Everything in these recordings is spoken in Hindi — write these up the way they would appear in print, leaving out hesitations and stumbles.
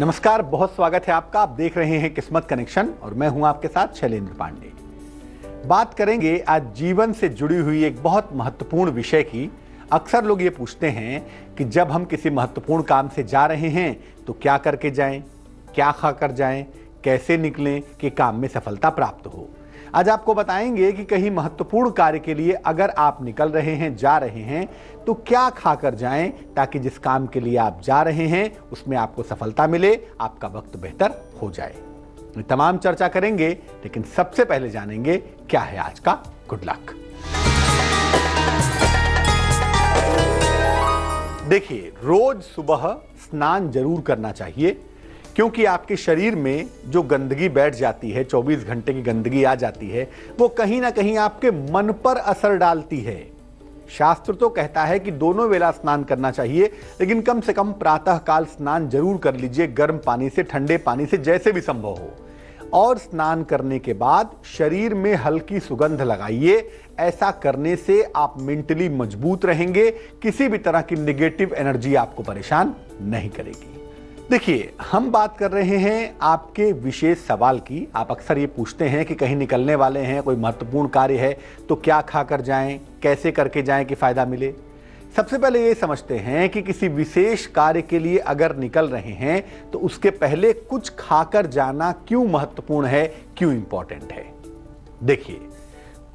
नमस्कार, बहुत स्वागत है आपका। आप देख रहे हैं किस्मत कनेक्शन और मैं हूं आपके साथ शैलेंद्र पांडे। बात करेंगे आज जीवन से जुड़ी हुई एक बहुत महत्वपूर्ण विषय की। अक्सर लोग ये पूछते हैं कि जब हम किसी महत्वपूर्ण काम से जा रहे हैं तो क्या करके जाएं, क्या खाकर जाएं, कैसे निकलें कि काम में सफलता प्राप्त हो। आज आपको बताएंगे कि कहीं महत्वपूर्ण कार्य के लिए अगर आप निकल रहे हैं, जा रहे हैं, तो क्या खाकर जाएं ताकि जिस काम के लिए आप जा रहे हैं उसमें आपको सफलता मिले, आपका वक्त बेहतर हो जाए। ये तमाम चर्चा करेंगे, लेकिन सबसे पहले जानेंगे क्या है आज का गुड लक। देखिए, रोज सुबह स्नान जरूर करना चाहिए, क्योंकि आपके शरीर में जो गंदगी बैठ जाती है, 24 घंटे की गंदगी आ जाती है, वो कहीं ना कहीं आपके मन पर असर डालती है। शास्त्र तो कहता है कि दोनों वेला स्नान करना चाहिए, लेकिन कम से कम प्रातः काल स्नान जरूर कर लीजिए, गर्म पानी से, ठंडे पानी से, जैसे भी संभव हो। और स्नान करने के बाद शरीर में हल्की सुगंध लगाइए। ऐसा करने से आप मेंटली मजबूत रहेंगे, किसी भी तरह की नेगेटिव एनर्जी आपको परेशान नहीं करेगी। देखिए, हम बात कर रहे हैं आपके विशेष सवाल की। आप अक्सर ये पूछते हैं कि कहीं निकलने वाले हैं, कोई महत्वपूर्ण कार्य है, तो क्या खाकर जाएं, कैसे करके जाएं कि फायदा मिले। सबसे पहले ये समझते हैं कि किसी विशेष कार्य के लिए अगर निकल रहे हैं तो उसके पहले कुछ खाकर जाना क्यों महत्वपूर्ण है, क्यों इंपॉर्टेंट है। देखिए,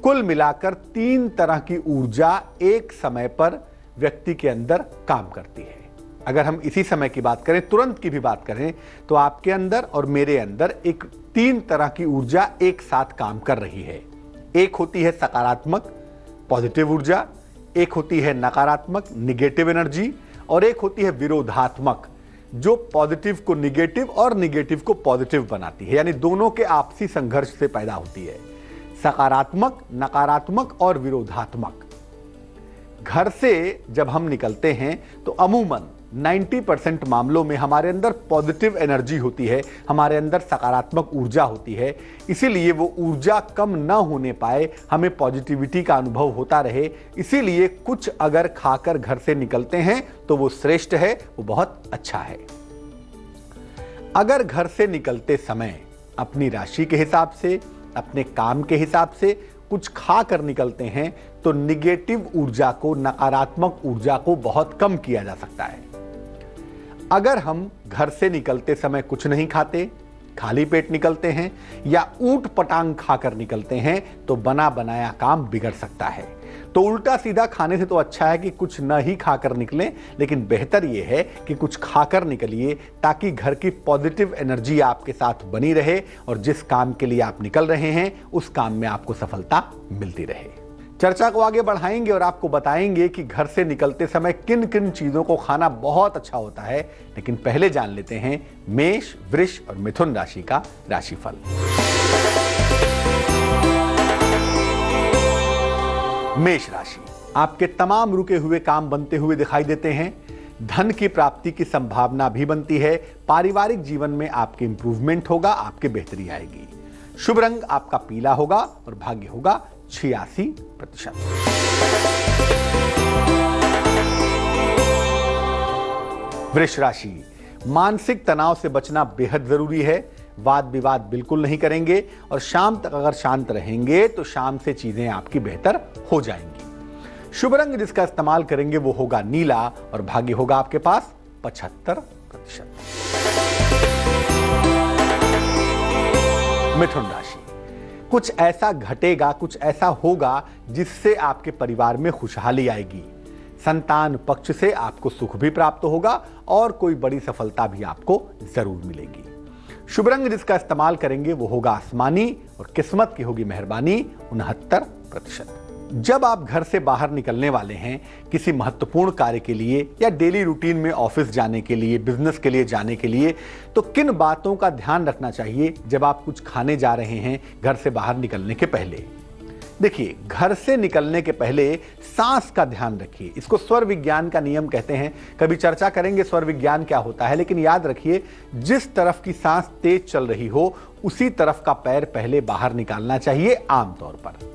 कुल मिलाकर 3 तरह की ऊर्जा एक समय पर व्यक्ति के अंदर काम करती है। अगर हम इसी समय की बात करें, तुरंत की भी बात करें, तो आपके अंदर और मेरे अंदर एक 3 तरह की ऊर्जा एक साथ काम कर रही है। एक होती है सकारात्मक, पॉजिटिव ऊर्जा, एक होती है नकारात्मक, निगेटिव एनर्जी, और एक होती है विरोधात्मक, जो पॉजिटिव को निगेटिव और निगेटिव को पॉजिटिव बनाती है, यानी दोनों के आपसी संघर्ष से पैदा होती है। सकारात्मक, नकारात्मक और विरोधात्मक। घर से जब हम निकलते हैं तो अमूमन 90% मामलों में हमारे अंदर पॉजिटिव एनर्जी होती है, हमारे अंदर सकारात्मक ऊर्जा होती है। इसीलिए वो ऊर्जा कम ना होने पाए, हमें पॉजिटिविटी का अनुभव होता रहे। इसीलिए कुछ अगर खाकर घर से निकलते हैं तो वो श्रेष्ठ है, वो बहुत अच्छा है। अगर घर से निकलते समय अपनी राशि के हिसाब से, अपने काम के हिसाब से कुछ खा कर निकलते हैं तो निगेटिव ऊर्जा को, नकारात्मक ऊर्जा को बहुत कम किया जा सकता है। अगर हम घर से निकलते समय कुछ नहीं खाते, खाली पेट निकलते हैं या ऊट पटांग खाकर निकलते हैं तो बना बनाया काम बिगड़ सकता है। तो उल्टा सीधा खाने से तो अच्छा है कि कुछ न ही खाकर निकलें, लेकिन बेहतर यह है कि कुछ खाकर निकलिए, ताकि घर की पॉजिटिव एनर्जी आपके साथ बनी रहे और जिस काम के लिए आप निकल रहे हैं उस काम में आपको सफलता मिलती रहे। चर्चा को आगे बढ़ाएंगे और आपको बताएंगे कि घर से निकलते समय किन किन चीजों को खाना बहुत अच्छा होता है। लेकिन पहले जान लेते हैं मेष, वृष और मिथुन राशि का राशिफल। मेष राशि, आपके तमाम रुके हुए काम बनते हुए दिखाई देते हैं। धन की प्राप्ति की संभावना भी बनती है। पारिवारिक जीवन में आपके इंप्रूवमेंट होगा, आपके बेहतरी आएगी। शुभ रंग आपका पीला होगा और भाग्य होगा 86%। वृष राशि, मानसिक तनाव से बचना बेहद जरूरी है। वाद विवाद बिल्कुल नहीं करेंगे और शाम तक अगर शांत रहेंगे तो शाम से चीजें आपकी बेहतर हो जाएंगी। शुभ रंग जिसका इस्तेमाल करेंगे वो होगा नीला और भाग्य होगा आपके पास 75%। मिथुन राशि, कुछ ऐसा घटेगा, कुछ ऐसा होगा जिससे आपके परिवार में खुशहाली आएगी। संतान पक्ष से आपको सुख भी प्राप्त होगा और कोई बड़ी सफलता भी आपको जरूर मिलेगी। शुभ रंग जिसका इस्तेमाल करेंगे वो होगा आसमानी और किस्मत की होगी मेहरबानी 69%। जब आप घर से बाहर निकलने वाले हैं किसी महत्वपूर्ण कार्य के लिए या डेली रूटीन में ऑफिस जाने के लिए, बिजनेस के लिए जाने के लिए, तो किन बातों का ध्यान रखना चाहिए जब आप कुछ खाने जा रहे हैं घर से बाहर निकलने के पहले। देखिए, घर से निकलने के पहले सांस का ध्यान रखिए। इसको स्वर विज्ञान का नियम कहते हैं। कभी चर्चा करेंगे स्वर विज्ञान क्या होता है, लेकिन याद रखिए जिस तरफ की सांस तेज चल रही हो उसी तरफ का पैर पहले बाहर निकालना चाहिए आमतौर पर।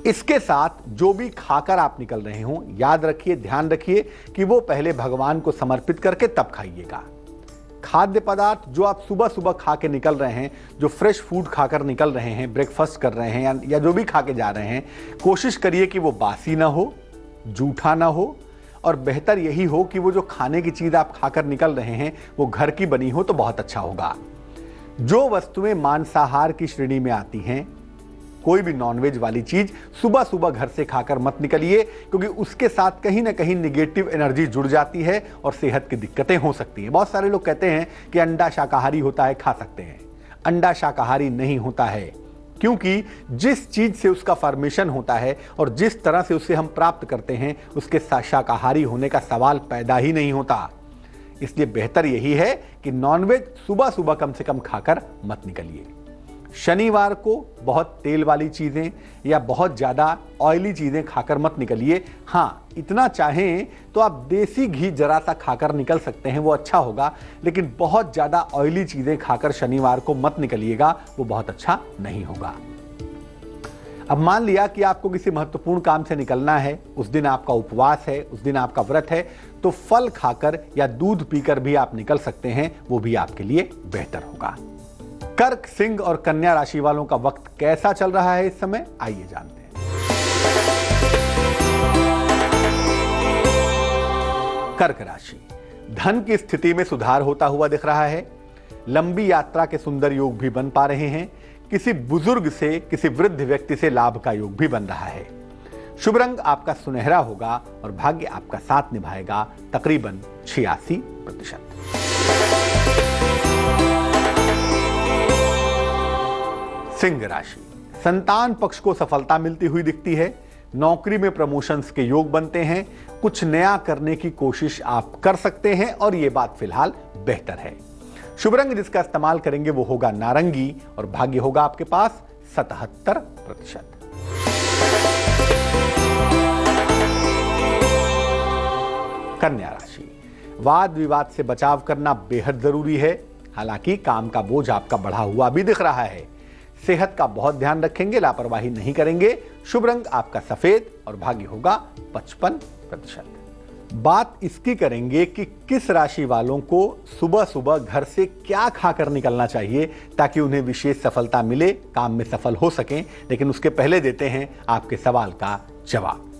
इसके साथ जो भी खाकर आप निकल रहे हो, याद रखिए, ध्यान रखिए कि वो पहले भगवान को समर्पित करके तब खाइएगा। खाद्य पदार्थ जो आप सुबह सुबह खा के निकल रहे हैं, जो फ्रेश फूड खाकर निकल रहे हैं, ब्रेकफास्ट कर रहे हैं या जो भी खा के जा रहे हैं, कोशिश करिए कि वो बासी ना हो, जूठा ना हो, और बेहतर यही हो कि वो जो खाने की चीज़ आप खाकर निकल रहे हैं वो घर की बनी हो तो बहुत अच्छा होगा। जो वस्तुएं मांसाहार की श्रेणी में आती हैं, कोई भी नॉनवेज वाली चीज सुबह सुबह घर से खाकर मत निकलिए, क्योंकि उसके साथ कहीं ना कहीं निगेटिव एनर्जी जुड़ जाती है और सेहत की दिक्कतें हो सकती हैं। बहुत सारे लोग कहते हैं कि अंडा शाकाहारी होता है, खा सकते हैं। अंडा शाकाहारी नहीं होता है, क्योंकि जिस चीज से उसका फॉर्मेशन होता है और जिस तरह से उसे हम प्राप्त करते हैं, उसके शाकाहारी होने का सवाल पैदा ही नहीं होता। इसलिए बेहतर यही है कि नॉनवेज सुबह सुबह कम से कम खाकर मत निकलिए। शनिवार को बहुत तेल वाली चीजें या बहुत ज्यादा ऑयली चीजें खाकर मत निकलिए। हाँ, इतना चाहें तो आप देसी घी जरा सा खाकर निकल सकते हैं, वो अच्छा होगा, लेकिन बहुत ज्यादा ऑयली चीजें खाकर शनिवार को मत निकलिएगा, वो बहुत अच्छा नहीं होगा। अब मान लिया कि आपको किसी महत्वपूर्ण काम से निकलना है, उस दिन आपका उपवास है, उस दिन आपका व्रत है, तो फल खाकर या दूध पीकर भी आप निकल सकते हैं, वो भी आपके लिए बेहतर होगा। कर्क, सिंह और कन्या राशि वालों का वक्त कैसा चल रहा है इस समय, आइए जानते हैं। कर्क राशि, धन की स्थिति में सुधार होता हुआ दिख रहा है। लंबी यात्रा के सुंदर योग भी बन पा रहे हैं। किसी बुजुर्ग से, किसी वृद्ध व्यक्ति से लाभ का योग भी बन रहा है। शुभ रंग आपका सुनहरा होगा और भाग्य आपका साथ निभाएगा तकरीबन 86%। सिंह राशि, संतान पक्ष को सफलता मिलती हुई दिखती है। नौकरी में प्रमोशंस के योग बनते हैं। कुछ नया करने की कोशिश आप कर सकते हैं और यह बात फिलहाल बेहतर है। शुभ रंग जिसका इस्तेमाल करेंगे वो होगा नारंगी और भाग्य होगा आपके पास 77%। कन्या राशि, वाद विवाद से बचाव करना बेहद जरूरी है। हालांकि काम का बोझ आपका बढ़ा हुआ भी दिख रहा है। सेहत का बहुत ध्यान रखेंगे, लापरवाही नहीं करेंगे। शुभ रंग आपका सफेद और भाग्य होगा 55%। बात इसकी करेंगे कि किस राशि वालों को सुबह सुबह घर से क्या खाकर निकलना चाहिए ताकि उन्हें विशेष सफलता मिले, काम में सफल हो सकें। लेकिन उसके पहले देते हैं आपके सवाल का जवाब।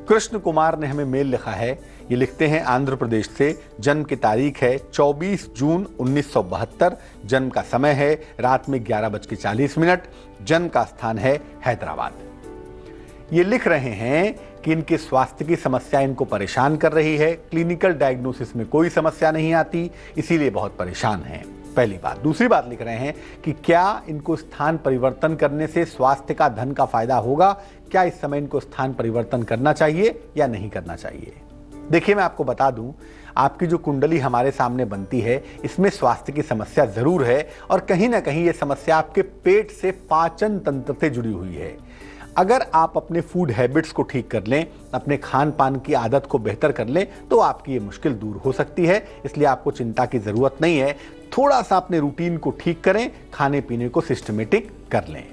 कृष्ण कुमार ने हमें मेल लिखा है। ये लिखते हैं आंध्र प्रदेश से। जन्म की तारीख है 24 जून 1972। जन्म का समय है रात में 11:40। जन्म का स्थान है हैदराबाद। ये लिख रहे हैं कि इनके स्वास्थ्य की समस्या इनको परेशान कर रही है। क्लिनिकल डायग्नोसिस में कोई समस्या नहीं आती, इसीलिए बहुत परेशान हैं। पहली बात। दूसरी बात लिख रहे हैं कि क्या इनको स्थान परिवर्तन करने से स्वास्थ्य का, धन का फायदा होगा। क्या इस समय इनको स्थान परिवर्तन करना चाहिए या नहीं करना चाहिए। देखिए, मैं आपको बता दूं, आपकी जो कुंडली हमारे सामने बनती है, इसमें स्वास्थ्य की समस्या जरूर है और कहीं ना कहीं ये समस्या आपके पेट से, पाचन तंत्र से जुड़ी हुई है। अगर आप अपने फूड हैबिट्स को ठीक कर लें, अपने खान पान की आदत को बेहतर कर लें, तो आपकी ये मुश्किल दूर हो सकती है। इसलिए आपको चिंता की जरूरत नहीं है। थोड़ा सा अपने रूटीन को ठीक करें, खाने पीने को सिस्टमेटिक कर लें।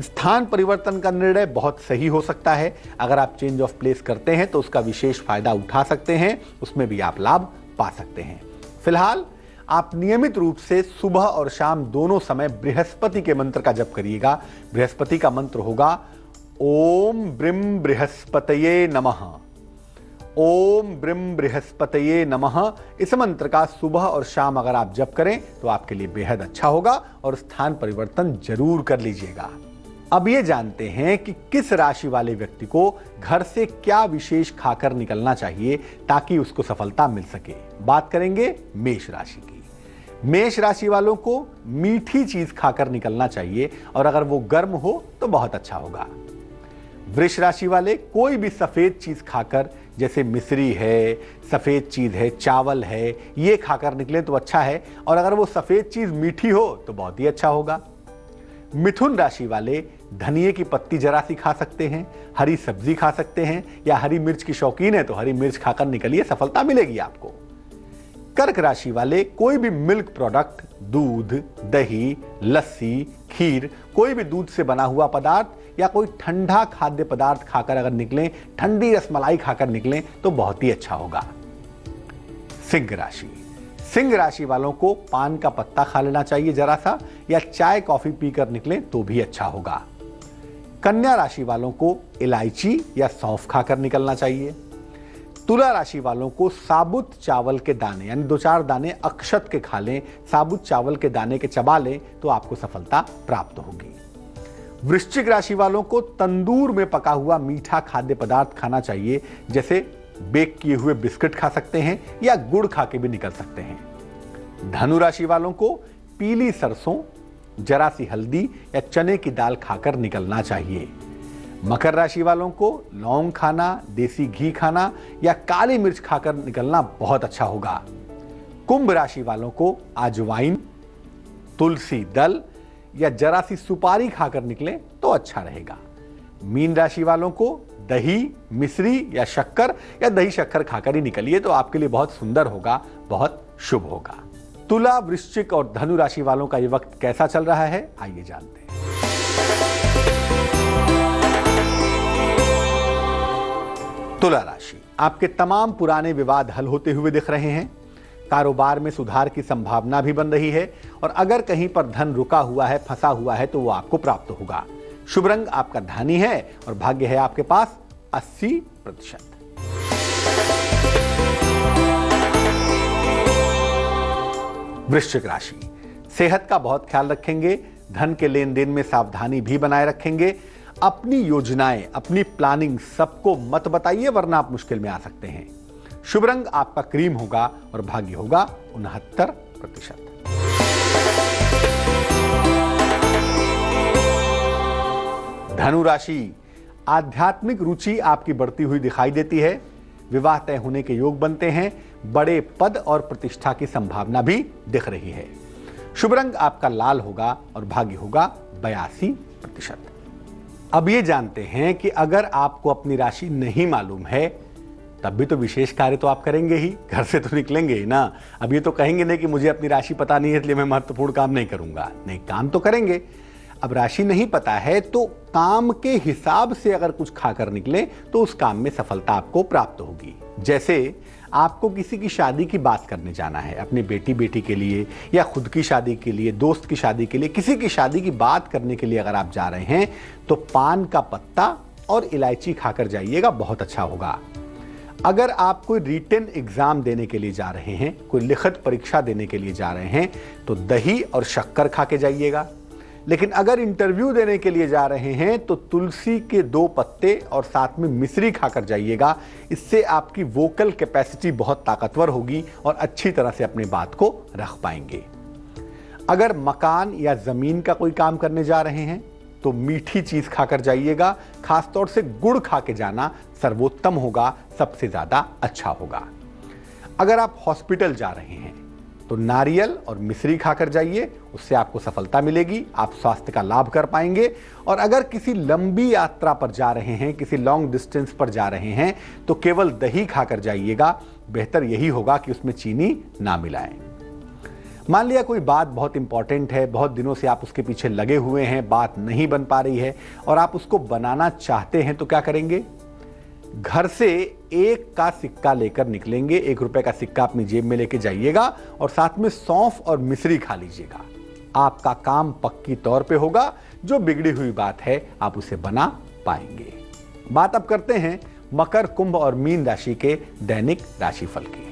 स्थान परिवर्तन का निर्णय बहुत सही हो सकता है। अगर आप चेंज ऑफ प्लेस करते हैं तो उसका विशेष फायदा उठा सकते हैं, उसमें भी आप लाभ पा सकते हैं। फिलहाल आप नियमित रूप से सुबह और शाम दोनों समय बृहस्पति के मंत्र का जप करिएगा। बृहस्पति का मंत्र होगा ओम ब्रिम बृहस्पतये नमः। ओम ब्रिम बृहस्पतये नमः। इस मंत्र का सुबह और शाम अगर आप जप करें तो आपके लिए बेहद अच्छा होगा और स्थान परिवर्तन जरूर कर लीजिएगा। अब ये जानते हैं कि किस राशि वाले व्यक्ति को घर से क्या विशेष खाकर निकलना चाहिए ताकि उसको सफलता मिल सके। बात करेंगे मेष राशि की। मेष राशि वालों को मीठी चीज खाकर निकलना चाहिए और अगर वो गर्म हो तो बहुत अच्छा होगा। वृष राशि वाले कोई भी सफेद चीज खाकर, जैसे मिश्री है, सफेद चीज है, चावल है, ये खाकर निकले तो अच्छा है और अगर वो सफेद चीज मीठी हो तो बहुत ही अच्छा होगा। मिथुन राशि वाले धनिये की पत्ती जरा सी खा सकते हैं, हरी सब्जी खा सकते हैं या हरी मिर्च की शौकीन है तो हरी मिर्च खाकर निकलिए, सफलता मिलेगी आपको। कर्क राशि वाले कोई भी मिल्क प्रोडक्ट, दूध, दही, लस्सी, खीर, कोई भी दूध से बना हुआ पदार्थ या कोई ठंडा खाद्य पदार्थ खाकर अगर निकलें, ठंडी रसमलाई खाकर निकलें तो बहुत ही अच्छा होगा। सिंह राशि। सिंह राशि वालों को पान का पत्ता खा लेना चाहिए जरा सा, या चाय कॉफी पीकर निकलें तो भी अच्छा होगा। कन्या राशि वालों को इलायची या सौंफ खाकर निकलना चाहिए। तुला राशि वालों को साबुत चावल के दाने यानी 2-4 दाने अक्षत के खा लें, साबुत चावल के दाने के चबा लें तो आपको सफलता प्राप्त होगी। वृश्चिक राशि वालों को तंदूर में पका हुआ मीठा खाद्य पदार्थ खाना चाहिए, जैसे बेक किए हुए बिस्किट खा सकते हैं या गुड़ खा के भी निकल सकते हैं। धनु राशि वालों को पीली सरसों, जरा सी हल्दी या चने की दाल खाकर निकलना चाहिए। मकर राशि वालों को लौंग खाना, देसी घी खाना या काली मिर्च खाकर निकलना बहुत अच्छा होगा। कुंभ राशि वालों को अजवाइन, तुलसी दल या जरा सी सुपारी खाकर निकलें तो अच्छा रहेगा। मीन राशि वालों को दही, मिश्री या शक्कर या दही शक्कर खाकर ही निकलिए तो आपके लिए बहुत सुंदर होगा, बहुत शुभ होगा। तुला, वृश्चिक और धनु राशि वालों का यह वक्त कैसा चल रहा है, आइए जानते हैं। तुला राशि, आपके तमाम पुराने विवाद हल होते हुए दिख रहे हैं। कारोबार में सुधार की संभावना भी बन रही है और अगर कहीं पर धन रुका हुआ है, फंसा हुआ है तो वो आपको प्राप्त होगा। शुभ रंग आपका धानी है और भाग्य है आपके पास 80%। वृश्चिक राशि, सेहत का बहुत ख्याल रखेंगे, धन के लेन देन में सावधानी भी बनाए रखेंगे। अपनी योजनाएं, अपनी प्लानिंग सबको मत बताइए वरना आप मुश्किल में आ सकते हैं। शुभ रंग आपका क्रीम होगा और भाग्य होगा 69%। धनु राशि, आध्यात्मिक रुचि आपकी बढ़ती हुई दिखाई देती है। विवाह तय होने के योग बनते हैं। बड़े पद और प्रतिष्ठा की संभावना भी दिख रही है। शुभ रंग आपका लाल होगा और भाग्य होगा 82%। अब ये जानते हैं कि अगर आपको अपनी राशि नहीं मालूम है तब भी तो विशेष कार्य तो आप करेंगे ही, घर से तो निकलेंगे ही ना। अब ये तो कहेंगे नहीं कि मुझे अपनी राशि पता नहीं है इसलिए मैं महत्वपूर्ण काम नहीं करूंगा। नहीं, काम तो करेंगे। अब राशि नहीं पता है तो काम के हिसाब से अगर कुछ खाकर निकले तो उस काम में सफलता आपको प्राप्त होगी। जैसे आपको किसी की शादी की बात करने जाना है, अपनी बेटी के लिए या खुद की शादी के लिए, दोस्त की शादी के लिए, किसी की शादी की बात करने के लिए अगर आप जा रहे हैं तो पान का पत्ता और इलायची खाकर जाइएगा, बहुत अच्छा होगा। अगर आप कोई रिटन एग्जाम देने के लिए जा रहे हैं, कोई लिखित परीक्षा देने के लिए जा रहे हैं तो दही और शक्कर खा के जाइएगा। लेकिन अगर इंटरव्यू देने के लिए जा रहे हैं तो तुलसी के 2 पत्ते और साथ में मिश्री खाकर जाइएगा। इससे आपकी वोकल कैपेसिटी बहुत ताकतवर होगी और अच्छी तरह से अपनी बात को रख पाएंगे। अगर मकान या जमीन का कोई काम करने जा रहे हैं तो मीठी चीज खाकर जाइएगा। खासतौर से गुड़ खा के जाना सर्वोत्तम होगा, सबसे ज्यादा अच्छा होगा। अगर आप हॉस्पिटल जा रहे हैं तो नारियल और मिश्री खाकर जाइए, उससे आपको सफलता मिलेगी, आप स्वास्थ्य का लाभ कर पाएंगे। और अगर किसी लंबी यात्रा पर जा रहे हैं, किसी लॉन्ग डिस्टेंस पर जा रहे हैं तो केवल दही खाकर जाइएगा। बेहतर यही होगा कि उसमें चीनी ना मिलाएं। मान लिया कोई बात बहुत इंपॉर्टेंट है, बहुत दिनों से आप उसके पीछे लगे हुए हैं, बात नहीं बन पा रही है और आप उसको बनाना चाहते हैं तो क्या करेंगे? घर से 1 का सिक्का लेकर निकलेंगे, 1 रुपए का सिक्का अपनी जेब में लेके जाइएगा और साथ में सौंफ और मिश्री खा लीजिएगा। आपका काम पक्की तौर पे होगा। जो बिगड़ी हुई बात है आप उसे बना पाएंगे। बात अब करते हैं मकर, कुंभ और मीन राशि के दैनिक राशिफल की।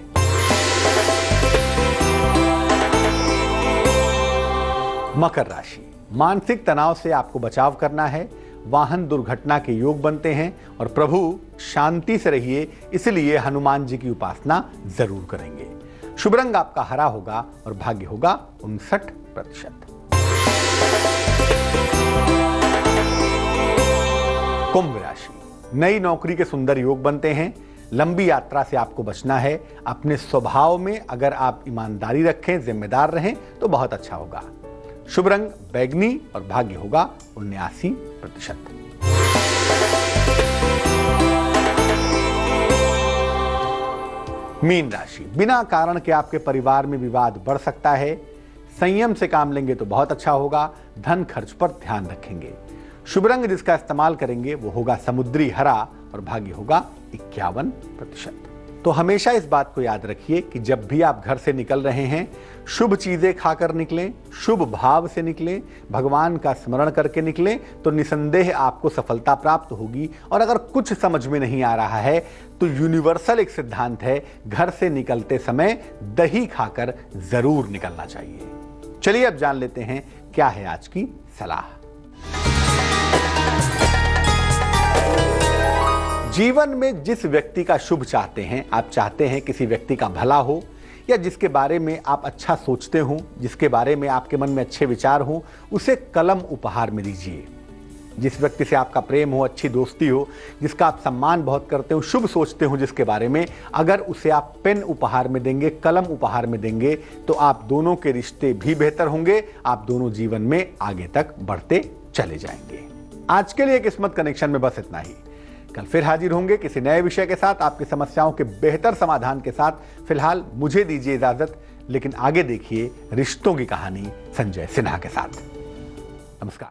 मकर राशि, मानसिक तनाव से आपको बचाव करना है। वाहन दुर्घटना के योग बनते हैं और प्रभु शांति से रहिए, इसलिए हनुमान जी की उपासना जरूर करेंगे। शुभ रंग आपका हरा होगा और भाग्य होगा 59%। कुंभ राशि, नई नौकरी के सुंदर योग बनते हैं। लंबी यात्रा से आपको बचना है। अपने स्वभाव में अगर आप ईमानदारी रखें, जिम्मेदार रहें तो बहुत अच्छा होगा। शुभ रंग बैगनी और भाग्य होगा 79%। मीन राशि, बिना कारण के आपके परिवार में विवाद बढ़ सकता है। संयम से काम लेंगे तो बहुत अच्छा होगा। धन खर्च पर ध्यान रखेंगे। शुभ रंग जिसका इस्तेमाल करेंगे वो होगा समुद्री हरा और भाग्य होगा 51%। तो हमेशा इस बात को याद रखिए कि जब भी आप घर से निकल रहे हैं, शुभ चीजें खाकर निकलें, शुभ भाव से निकलें, भगवान का स्मरण करके निकलें, तो निसंदेह आपको सफलता प्राप्त होगी। और अगर कुछ समझ में नहीं आ रहा है तो यूनिवर्सल एक सिद्धांत है, घर से निकलते समय दही खाकर जरूर निकलना चाहिए। चलिए अब जान लेते हैं क्या है आज की सलाह। जीवन में जिस व्यक्ति का शुभ चाहते हैं, आप चाहते हैं किसी व्यक्ति का भला हो, या जिसके बारे में आप अच्छा सोचते हो, जिसके बारे में आपके मन में अच्छे विचार हो, उसे कलम उपहार में दीजिए। जिस व्यक्ति से आपका प्रेम हो, अच्छी दोस्ती हो, जिसका आप सम्मान बहुत करते हो, शुभ सोचते हो जिसके बारे में, अगर उसे आप पेन उपहार में देंगे, कलम उपहार में देंगे, तो आप दोनों के रिश्ते भी बेहतर होंगे, आप दोनों जीवन में आगे तक बढ़ते चले जाएंगे। आज के लिए किस्मत कनेक्शन में बस इतना ही। कल फिर हाजिर होंगे किसी नए विषय के साथ, आपकी समस्याओं के बेहतर समाधान के साथ। फिलहाल मुझे दीजिए इजाजत, लेकिन आगे देखिए रिश्तों की कहानी संजय सिन्हा के साथ। नमस्कार।